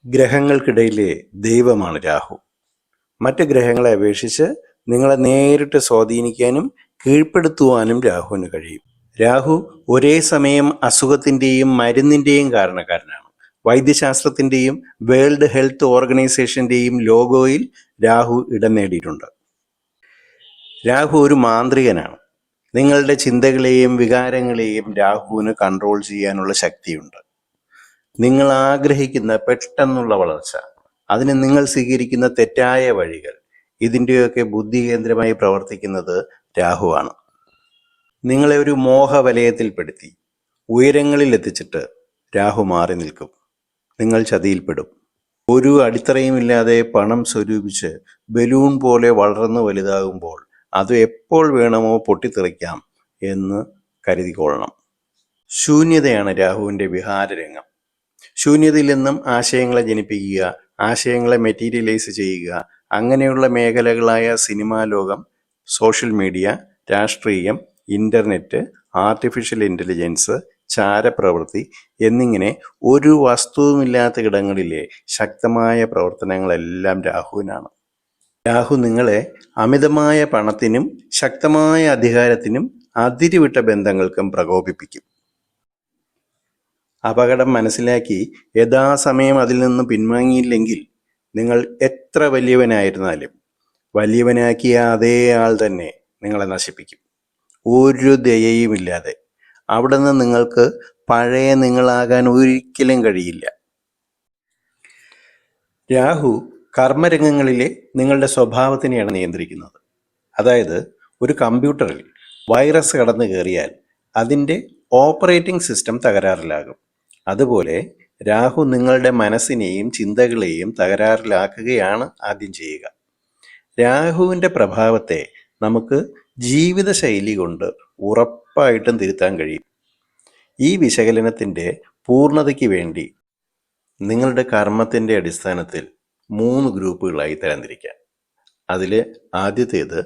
ഗ്രഹങ്ങൾക്കിടയിലെ ദൈവമാണ് രാഹു. മറ്റ് ഗ്രഹങ്ങളെ അപേക്ഷിച്ച് നിങ്ങളെ നേരിട്ട് സ്വാധീനിക്കാനും കീഴ്പ്പെടുത്തുവാനും രാഹുവിന് കഴിയും. രാഹു ഒരേ സമയം അസുഖത്തിൻ്റെയും മരുന്നിൻ്റെയും കാരണക്കാരനാണ്. വൈദ്യശാസ്ത്രത്തിൻ്റെയും വേൾഡ് ഹെൽത്ത് ഓർഗനൈസേഷൻ്റെയും ലോഗോയിൽ രാഹു ഇടം നേടിയിട്ടുണ്ട്. രാഹു ഒരു മാന്ത്രികനാണ്. നിങ്ങളുടെ ചിന്തകളെയും വികാരങ്ങളെയും രാഹുവിന് കൺട്രോൾ ചെയ്യാനുള്ള ശക്തിയുണ്ട്. നിങ്ങൾ ആഗ്രഹിക്കുന്ന പെട്ടെന്നുള്ള വളർച്ച, അതിന് നിങ്ങൾ സ്വീകരിക്കുന്ന തെറ്റായ വഴികൾ, ഇതിൻ്റെയൊക്കെ ബുദ്ധികേന്ദ്രമായി പ്രവർത്തിക്കുന്നത് രാഹുവാണ്. നിങ്ങളെ ഒരു മോഹവലയത്തിൽപ്പെടുത്തി ഉയരങ്ങളിൽ എത്തിച്ചിട്ട് രാഹു മാറി നിൽക്കും. നിങ്ങൾ ചതിയിൽപ്പെടും. ഒരു അടിത്തറയുമില്ലാതെ പണം സ്വരൂപിച്ച് ബലൂൺ പോലെ വളർന്നു വലുതാകുമ്പോൾ അത് എപ്പോൾ വേണമോ പൊട്ടിത്തെറിക്കാം എന്ന് കരുതിക്കൊള്ളണം. ശൂന്യതയാണ് രാഹുവിൻ്റെ വിഹാരരംഗം. ശൂന്യതയിൽ നിന്നും ആശയങ്ങളെ ജനിപ്പിക്കുക, ആശയങ്ങളെ മെറ്റീരിയലൈസ് ചെയ്യുക, അങ്ങനെയുള്ള മേഖലകളായ സിനിമാ ലോകം, സോഷ്യൽ മീഡിയ, രാഷ്ട്രീയം, ഇൻ്റർനെറ്റ്, ആർട്ടിഫിഷ്യൽ ഇൻ്റലിജൻസ്, ചാരപ്രവൃത്തി എന്നിങ്ങനെ ഒരു വസ്തുവുമില്ലാത്ത ഇടങ്ങളിലെ ശക്തമായ പ്രവർത്തനങ്ങളെല്ലാം രാഹുവിനാണ്. രാഹു നിങ്ങളെ അമിതമായ പണത്തിനും ശക്തമായ അധികാരത്തിനും അതിരുവിട്ട ബന്ധങ്ങൾക്കും പ്രകോപിപ്പിക്കും. അപകടം മനസ്സിലാക്കി യഥാസമയം അതിൽ നിന്ന് പിൻവാങ്ങിയില്ലെങ്കിൽ നിങ്ങൾ എത്ര വലിയവനായിരുന്നാലും വലിയവനാക്കിയ അതേ ആൾ തന്നെ നിങ്ങളെ നശിപ്പിക്കും. ഒരു ദയയുമില്ലാതെ. അവിടെ നിന്ന് നിങ്ങൾക്ക് പഴയ നിങ്ങളാകാൻ ഒരിക്കലും കഴിയില്ല. രാഹു കർമ്മരംഗങ്ങളിലെ നിങ്ങളുടെ സ്വഭാവത്തിനെയാണ് നിയന്ത്രിക്കുന്നത്. അതായത്, ഒരു കമ്പ്യൂട്ടറിൽ വൈറസ് കടന്നു കയറിയാൽ അതിൻ്റെ ഓപ്പറേറ്റിംഗ് സിസ്റ്റം തകരാറിലാകും. അതുപോലെ രാഹു നിങ്ങളുടെ മനസ്സിനെയും ചിന്തകളെയും തകരാറിലാക്കുകയാണ് ആദ്യം ചെയ്യുക. രാഹുവിൻ്റെ പ്രഭാവത്തെ നമുക്ക് ജീവിതശൈലി കൊണ്ട് ഉറപ്പായിട്ടും തിരുത്താൻ കഴിയും. ഈ വിശകലനത്തിൻ്റെ പൂർണ്ണതയ്ക്ക് വേണ്ടി നിങ്ങളുടെ കർമ്മത്തിൻ്റെ അടിസ്ഥാനത്തിൽ 3 ഗ്രൂപ്പുകളായി തരംതിരിക്കാം. അതിൽ ആദ്യത്തേത്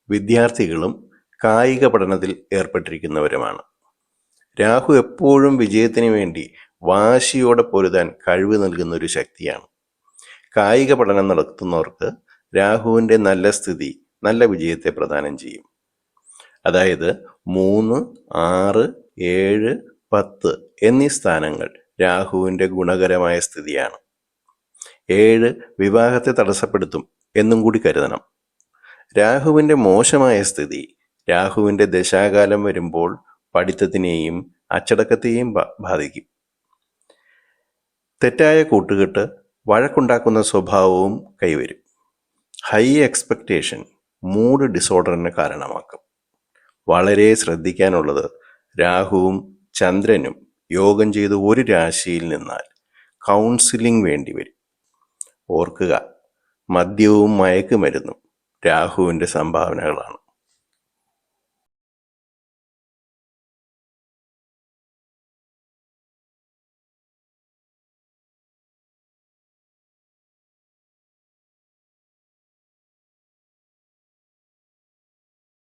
വിദ്യാർത്ഥികളും കായിക പഠനത്തിൽ ഏർപ്പെട്ടിരിക്കുന്നവരുമാണ്. രാഹു എപ്പോഴും വിജയത്തിന് വേണ്ടി വാശിയോടെ പൊരുതാൻ കഴിവ് നൽകുന്ന ഒരു ശക്തിയാണ്. കായിക പഠനം നടത്തുന്നവർക്ക് രാഹുവിൻ്റെ നല്ല സ്ഥിതി നല്ല വിജയത്തെ പ്രദാനം ചെയ്യും. അതായത് 3, 6, 7, 10 എന്നീ സ്ഥാനങ്ങൾ രാഹുവിൻ്റെ ഗുണകരമായ സ്ഥിതിയാണ്. 7 വിവാഹത്തെ തടസ്സപ്പെടുത്തും എന്നും കൂടി കരുതണം. രാഹുവിൻ്റെ മോശമായ സ്ഥിതി രാഹുവിൻ്റെ ദശാകാലം വരുമ്പോൾ പഠിത്തത്തിനെയും അച്ചടക്കത്തെയും ബാധിക്കും. തെറ്റായ കൂട്ടുകെട്ട് വഴക്കുണ്ടാക്കുന്ന സ്വഭാവവും കൈവരും. ഹൈ എക്സ്പെക്റ്റേഷൻ മൂഡ് ഡിസോർഡറിന് കാരണമാക്കും. വളരെ ശ്രദ്ധിക്കാനുള്ളത്, രാഹുവും ചന്ദ്രനും യോഗം ചെയ്ത് ഒരു രാശിയിൽ നിന്നാൽ കൗൺസിലിംഗ് വേണ്ടിവരും. ഓർക്കുക, മദ്യവും മയക്കുമരുന്നും രാഹുവിൻ്റെ സംഭാവനകളാണ്.